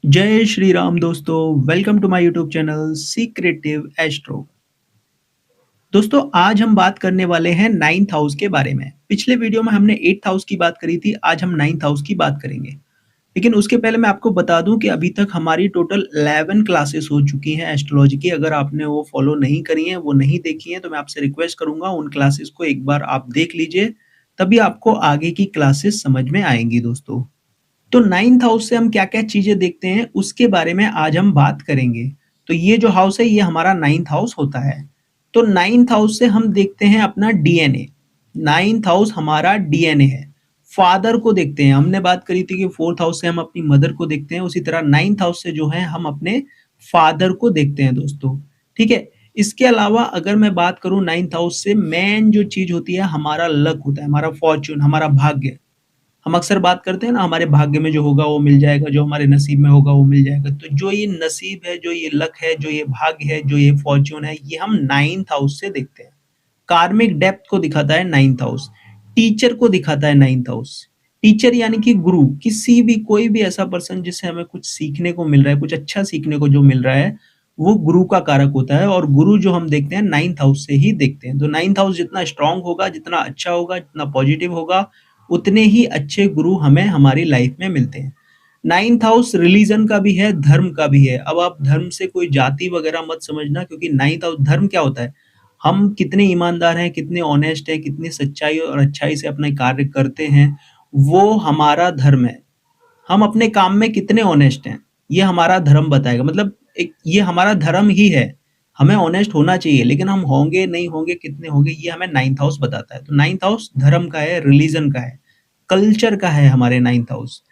जय श्री राम दोस्तों, welcome to my YouTube channel secretive Astro. दोस्तों आज हम बात करने वाले हैं नाइन्थ हाउस के बारे में। पिछले वीडियो में हमने एट्थ हाउस की बात करी थी, आज हम नाइन्थ हाउस की बात करेंगे। लेकिन उसके पहले मैं आपको बता दूं कि अभी तक हमारी टोटल 11 क्लासेस हो चुकी हैं एस्ट्रोलॉजी की। अगर आपने वो फॉलो नहीं करी हैं, वो नहीं देखी हैं, तो मैं आपसे रिक्वेस्ट करूंगा उन क्लासेस को एक बार आप देख लीजिए, तभी आपको आगे की क्लासेस समझ में आएंगी दोस्तों। तो नाइन्थ हाउस से हम क्या-क्या चीजें देखते हैं उसके बारे में आज हम बात करेंगे। तो ये जो हाउस है ये हमारा नाइन्थ हाउस होता है। तो नाइन्थ हाउस से हम देखते हैं अपना डीएनए। नाइन्थ हाउस हमारा डीएनए है। फादर को देखते हैं, हमने बात करी थी कि फोर्थ हाउस से हम अपनी मदर को देखते हैं, उसी तरह नाइन्थ हाउस से जो है हम अपने फादर को देखते हैं दोस्तों। ठीक है। इसके अलावा अगर मैं बात करूं नाइन्थ हाउस से मेन जो चीज होती है हमारा लक होता है, हमारा फॉर्च्यून, हमारा भाग्य। हम अक्सर बात करते हैं ना, हमारे भाग्य में जो होगा वो मिल जाएगा, जो हमारे नसीब में होगा वो मिल जाएगा। तो जो ये नसीब है, जो ये लक है, जो ये भाग्य है, जो ये फॉर्च्यून है, ये हम नाइन्थ हाउस से देखते हैं। कार्मिक डेप्थ को दिखाता है नाइन्थ हाउस। टीचर को दिखाता है नाइन्थ हाउस। टीचर यानी कि गुरु, किसी भी कोई भी ऐसा पर्सन जिससे हमें कुछ सीखने को मिल रहा है, कुछ अच्छा सीखने को जो मिल रहा है, वो गुरु का कारक होता है। और गुरु जो हम देखते हैं नाइन्थ हाउस से ही देखते हैं। तो नाइन्थ हाउस जितना स्ट्रांग होगा, जितना अच्छा होगा, जितना पॉजिटिव होगा, उतने ही अच्छे गुरु हमें हमारी लाइफ में मिलते हैं। नाइन्थ हाउस रिलीजन का भी है, धर्म का भी है। अब आप धर्म से कोई जाति वगैरह मत समझना, क्योंकि नाइन्थ हाउस धर्म क्या होता है, हम कितने ईमानदार हैं, कितने ऑनेस्ट हैं, कितनी सच्चाई और अच्छाई से अपने कार्य करते हैं, वो हमारा धर्म है। हम अपने काम में कितने ऑनेस्ट हैं, ये हमारा धर्म बताएगा। मतलब एक ये हमारा धर्म ही है। हमें ऑनेस्ट होना चाहिए, लेकिन हम होंगे नहीं होंगे, कितने होंगे, ये हमें नाइन्थ हाउस बताता है। तो नाइन्थ हाउस धर्म का है, रिलीजन का है, कल्चर का है हमारे नाइन्थ हाउस।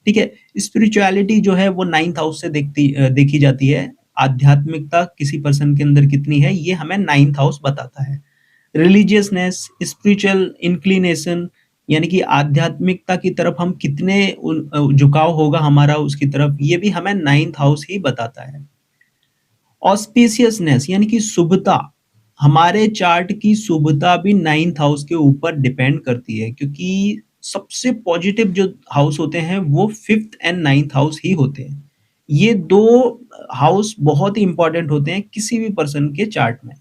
ठीक है। स्पिरिचुअलिटी जो है वो नाइन्थ हाउस से देखी जाती है। आध्यात्मिकता किसी पर्सन के अंदर कितनी है, ये हमें नाइन्थ हाउस बताता है। रिलीजियसनेस, स्पिरिचुअल इंक्लिनेशन, यानी कि आध्यात्मिकता की तरफ हम कितने झुकाव होगा हमारा उसकी तरफ, ये भी हमें नाइन्थ हाउस ही बताता है। ऑस्पिशियसनेस यानी कि शुभता, हमारे चार्ट की शुभता भी नाइन्थ हाउस के ऊपर डिपेंड करती है, क्योंकि सबसे पॉजिटिव जो हाउस होते हैं वो फिफ्थ एंड नाइन्थ हाउस ही होते हैं। ये दो हाउस बहुत ही इंपॉर्टेंट होते हैं किसी भी पर्सन के चार्ट में।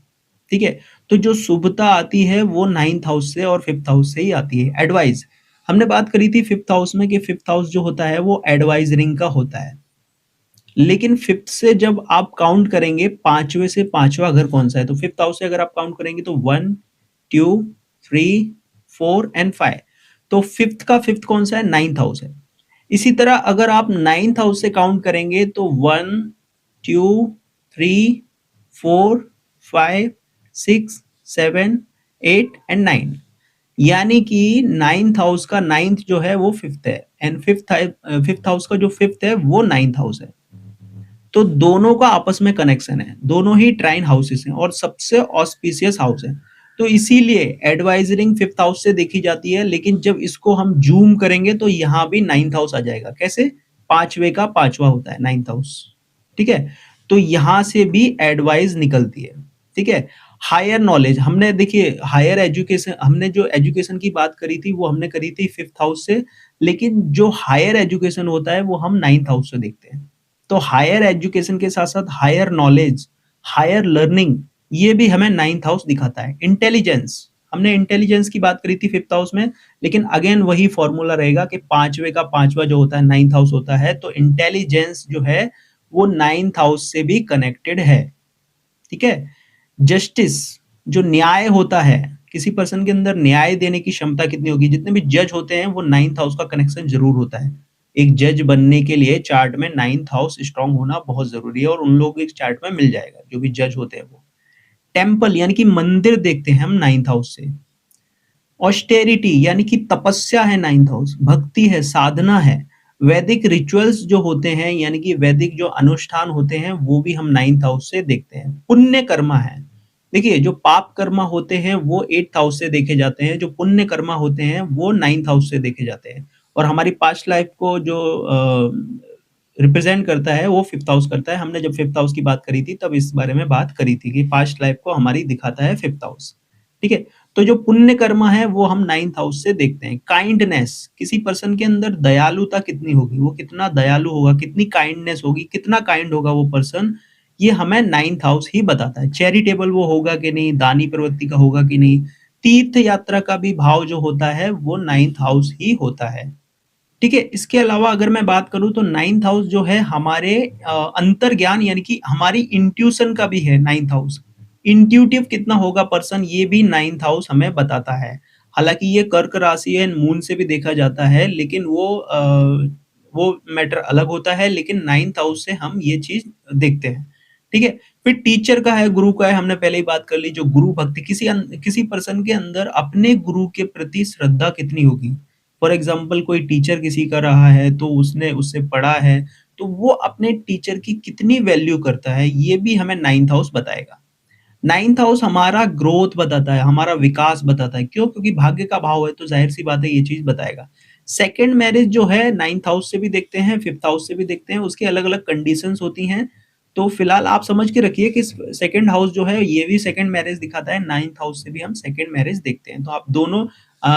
ठीक है। तो जो शुभता आती है वो नाइन्थ हाउस से और फिफ्थ हाउस से ही आती है। एडवाइस, हमने बात करी थी फिफ्थ हाउस में कि फिफ्थ हाउस जो होता है वो एडवाइजरिंग का होता है। लेकिन फिफ्थ से जब आप काउंट करेंगे, पांचवे से पांचवा घर कौन सा है, तो फिफ्थ हाउस से अगर आप काउंट करेंगे तो 1, 2, 3, 4 एंड 5। तो फिफ्थ का फिफ्थ कौन सा है, नाइन्थ हाउस है। इसी तरह अगर आप नाइन्थ हाउस से काउंट करेंगे तो 1, 2, 3, 4, 5, 6, 7, 8 एंड 9। यानी कि नाइन्थ हाउस का नाइन्थ जो है वो फिफ्थ है, एंड फिफ्थ हाउस का जो फिफ्थ है वो नाइन्थ हाउस है। तो दोनों का आपस में कनेक्शन है, दोनों ही ट्राइन हाउसेस हैं और सबसे ऑस्पिशियस हाउस है। तो इसीलिए एडवाइजरिंग फिफ्थ हाउस से देखी जाती है, लेकिन जब इसको हम जूम करेंगे तो यहाँ भी नाइन्थ हाउस आ जाएगा। कैसे, पांचवे का पांचवा होता है नाइन्थ हाउस। ठीक है। तो यहाँ से भी एडवाइस निकलती है। ठीक है। हायर नॉलेज, हमने देखिए हायर एजुकेशन, हमने जो एजुकेशन की बात करी थी वो हमने करी थी फिफ्थ हाउस से, लेकिन जो हायर एजुकेशन होता है वो हम नाइन्थ हाउस से देखते हैं। तो हायर एजुकेशन के साथ साथ हायर नॉलेज, हायर लर्निंग, ये भी हमें नाइन्थ हाउस दिखाता है। इंटेलिजेंस, हमने इंटेलिजेंस की बात करी थी फिफ्थ हाउस में, लेकिन अगेन वही फॉर्मूला रहेगा कि पांचवे का पांचवा जो होता है नाइन्थ हाउस होता है। तो इंटेलिजेंस जो है वो नाइन्थ हाउस से भी कनेक्टेड है। ठीक है। जस्टिस, जो न्याय होता है, किसी पर्सन के अंदर न्याय देने की क्षमता कितनी होगी, जितने भी जज होते हैं वो नाइन्थ हाउस का कनेक्शन जरूर होता है। एक जज बनने के लिए चार्ट में नाइन्थ हाउस स्ट्रांग होना बहुत जरूरी है, और उन लोग इस चार्ट में मिल जाएगा जो भी जज होते हैं वो। टेम्पल यानी कि मंदिर देखते हैं हम नाइन्थ हाउस से। ऑस्टेरिटी यानी कि तपस्या है नाइन्थ हाउस, भक्ति है, साधना है। वैदिक रिचुअल्स जो होते हैं, यानी कि वैदिक जो अनुष्ठान होते हैं, वो भी हम नाइन्थ हाउस से देखते हैं। पुण्य कर्मा है, देखिए जो पाप कर्मा होते हैं वो एट्थ हाउस से देखे जाते हैं, जो पुण्य कर्मा होते हैं वो नाइन्थ हाउस से देखे जाते हैं। और हमारी पास्ट लाइफ को जो रिप्रेजेंट करता है वो फिफ्थ हाउस करता है। हमने जब फिफ्थ हाउस की बात करी थी तब इस बारे में बात करी थी कि पास्ट लाइफ को हमारी दिखाता है फिफ्थ हाउस। ठीक है। तो जो पुण्य कर्म है वो हम 9th हाउस से देखते हैं। काइंडनेस, किसी पर्सन के अंदर दयालुता कितनी होगी, वो कितना दयालु होगा, कितनी काइंडनेस होगी, कितना काइंड होगा वो पर्सन, ये हमें 9th हाउस ही बताता है। चैरिटेबल वो होगा कि नहीं, दानी प्रवृत्ति का होगा कि नहीं, तीर्थ यात्रा का भी भाव जो होता है वो 9th हाउस ही होता है। ठीक है, इसके अलावा अगर मैं बात करूं तो 9th हाउस जो है हमारे अंतर ज्ञान यानी कि हमारी इंट्यूशन का भी है 9th हाउस। इंट्यूटिव कितना होगा पर्सन, ये भी 9th हाउस हमें बताता है। हालांकि ये कर्क राशि एंड मून से भी देखा जाता है, लेकिन वो मैटर अलग होता है, लेकिन 9th हाउस से हम ये चीज देखते हैं। ठीक है, फिर टीचर का है, गुरु का है, हमने पहले ही बात कर ली। जो गुरु भक्ति, किसी पर्सन के अंदर अपने गुरु के प्रति श्रद्धा कितनी होगी। फॉर एग्जाम्पल कोई टीचर किसी का रहा है तो उसने उससे पढ़ा है, तो वो अपने टीचर की कितनी वैल्यू करता है, ये भी हमें 9th हाउस बताएगा। 9th हाउस हमारा ग्रोथ बताता है, हमारा विकास बताता है। क्यों? क्योंकि भाग्य का भाव है, तो जाहिर सी बात है ये चीज बताएगा। सेकंड मैरिज जो है 9th हाउस से भी देखते हैं, 5th हाउस से भी देखते हैं, उसकी अलग अलग कंडीशंस होती हैं। तो फिलहाल आप समझ के रखिए कि सेकंड हाउस जो है ये भी सेकंड मैरिज दिखाता है, 9th हाउस से भी हम सेकंड मैरिज देखते हैं। तो आप दोनों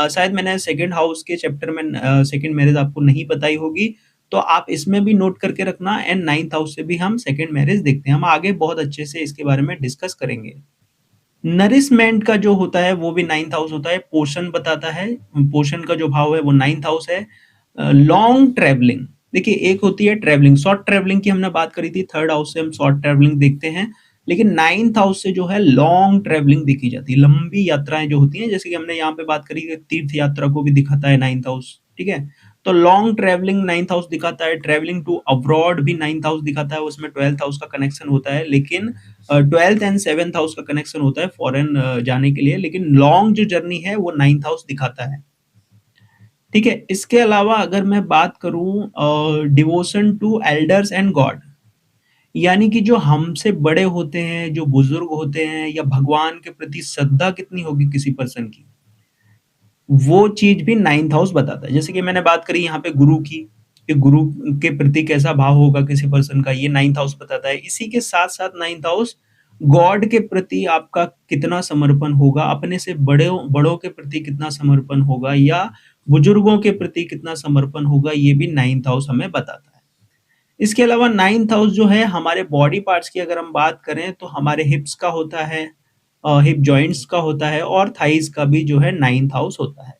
शायद मैंने सेकंड हाउस के चैप्टर में सेकंड मैरिज आपको नहीं बताई होगी, तो आप इसमें भी नोट करके रखना। एंड 9th हाउस से भी हम सेकंड मैरिज देखते हैं। हम आगे बहुत अच्छे से इसके बारे में डिस्कस करेंगे। नरिशमेंट का जो होता है वो भी 9th हाउस होता है, पोषण बताता है। पोषण का जो भाव है वो 9th हाउस है। लॉन्ग ट्रेवलिंग, देखिए एक होती है ट्रेवलिंग, शॉर्ट ट्रेवलिंग की हमने बात करी थी, थर्ड हाउस से हम शॉर्ट ट्रेवलिंग देखते हैं, लेकिन 9th हाउस से जो है लॉन्ग ट्रेवलिंग देखी जाती है, लंबी यात्राएं जो होती हैं, जैसे कि हमने यहाँ पे बात करी तीर्थ यात्रा को भी दिखाता है 9th हाउस। ठीक है, तो लॉन्ग ट्रेवलिंग 9th हाउस दिखाता है। ट्रेवलिंग टू अब्रॉड भी 9th हाउस दिखाता है, उसमें 12th हाउस का कनेक्शन होता है, लेकिन 12th एंड 7th हाउस का कनेक्शन होता है फॉरेन जाने के लिए, लेकिन लॉन्ग जो जर्नी है वो 9th हाउस दिखाता है। ठीक है, इसके अलावा अगर मैं बात करूं devotion to elders and God, यानी कि जो हमसे बड़े होते हैं, जो बुजुर्ग होते हैं, या भगवान के प्रति श्रद्धा कितनी होगी किसी पर्सन की, वो चीज भी 9th हाउस बताता है। जैसे कि मैंने बात करी यहाँ पे गुरु की, कि गुरु के प्रति कैसा भाव होगा किसी पर्सन का, ये 9th हाउस बताता है। इसी के साथ साथ 9th हाउस गॉड के प्रति आपका कितना समर्पण होगा, अपने से बड़ों के प्रति कितना समर्पण होगा, या बुजुर्गों के प्रति कितना समर्पण होगा, ये भी 9th हाउस हमें बताता है। इसके अलावा 9th हाउस जो है हमारे बॉडी पार्ट्स की अगर हम बात करें तो हमारे हिप्स का होता है, हिप जॉइंट्स का होता है, और थाइज का भी जो है 9th हाउस होता है।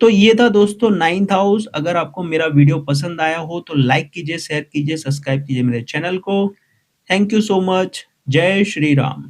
तो ये था दोस्तों 9th हाउस। अगर आपको मेरा वीडियो पसंद आया हो तो लाइक कीजिए, शेयर कीजिए, सब्सक्राइब कीजिए मेरे चैनल को। Thank you so much. जय श्री राम।